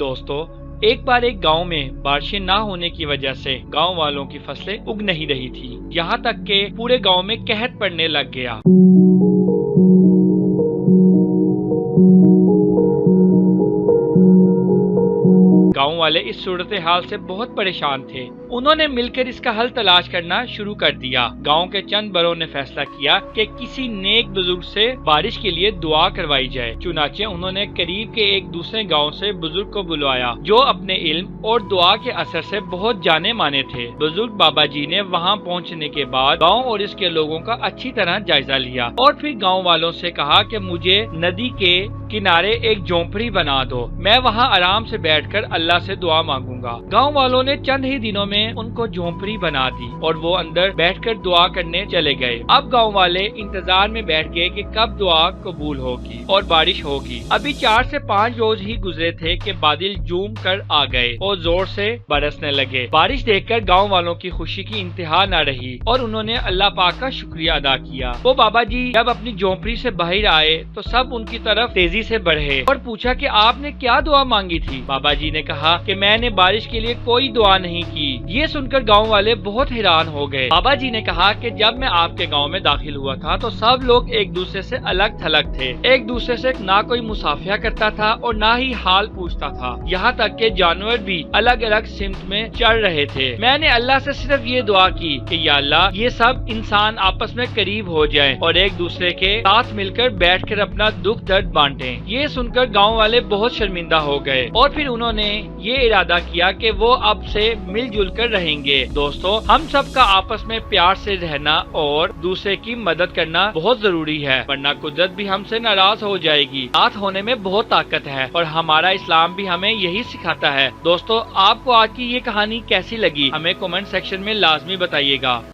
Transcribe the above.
دوستو، ایک بار ایک گاؤں میں بارشیں نہ ہونے کی وجہ سے گاؤں والوں کی فصلیں اگ نہیں رہی تھی، یہاں تک کہ پورے گاؤں میں قحط پڑنے لگ گیا۔ گاؤں والے اس صورتحال سے بہت پریشان تھے۔ انہوں نے مل کر اس کا حل تلاش کرنا شروع کر دیا۔ گاؤں کے چند بڑوں نے فیصلہ کیا کہ کسی نیک بزرگ سے بارش کے لیے دعا کروائی جائے۔ چنانچہ انہوں نے قریب کے ایک دوسرے گاؤں سے بزرگ کو بلوایا جو اپنے علم اور دعا کے اثر سے بہت جانے مانے تھے۔ بزرگ بابا جی نے وہاں پہنچنے کے بعد گاؤں اور اس کے لوگوں کا اچھی طرح جائزہ لیا اور پھر گاؤں والوں سے کہا کہ مجھے ندی کے کنارے ایک جھونپڑی بنا دو، میں وہاں آرام سے بیٹھ کر اللہ سے دعا مانگوں گا۔ گاؤں والوں نے چند ہی دنوں میں ان کو جھونپڑی بنا دی اور وہ اندر بیٹھ کر دعا کرنے چلے گئے۔ اب گاؤں والے انتظار میں بیٹھ گئے کہ کب دعا قبول ہوگی اور بارش ہوگی۔ ابھی 4 سے 5 روز ہی گزرے تھے کہ بادل جھوم کر آ گئے اور زور سے برسنے لگے۔ بارش دیکھ کر گاؤں والوں کی خوشی کی انتہا نہ رہی اور انہوں نے اللہ پاک کا شکریہ ادا کیا۔ وہ بابا جی جب اپنی جھونپڑی سے باہر آئے تو سب ان کی طرف تیزی سے بڑھے اور پوچھا کہ آپ نے کیا دعا مانگی تھی؟ بابا جی نے کہا کہ میں نے بارش کے لیے کوئی دعا نہیں کی۔ یہ سن کر گاؤں والے بہت حیران ہو گئے۔ بابا جی نے کہا کہ جب میں آپ کے گاؤں میں داخل ہوا تھا تو سب لوگ ایک دوسرے سے الگ تھلگ تھے، ایک دوسرے سے نہ کوئی مصافحہ کرتا تھا اور نہ ہی حال پوچھتا تھا، یہاں تک کہ جانور بھی الگ الگ سمت میں چل رہے تھے۔ میں نے اللہ سے صرف یہ دعا کی کہ یا اللہ یہ سب انسان آپس میں قریب ہو جائیں اور ایک دوسرے کے ساتھ مل کر بیٹھ کر اپنا دکھ درد بانٹیں۔ یہ سن کر گاؤں والے بہت شرمندہ ہو گئے اور پھر انہوں نے یہ ارادہ کیا کہ وہ اب سے مل جل کر رہیں گے۔ دوستو، ہم سب کا آپس میں پیار سے رہنا اور دوسرے کی مدد کرنا بہت ضروری ہے، ورنہ قدرت بھی ہم سے ناراض ہو جائے گی۔ ساتھ ہونے میں بہت طاقت ہے اور ہمارا اسلام بھی ہمیں یہی سکھاتا ہے۔ دوستو، آپ کو آج کی یہ کہانی کیسی لگی ہمیں کمنٹ سیکشن میں لازمی بتائیے گا۔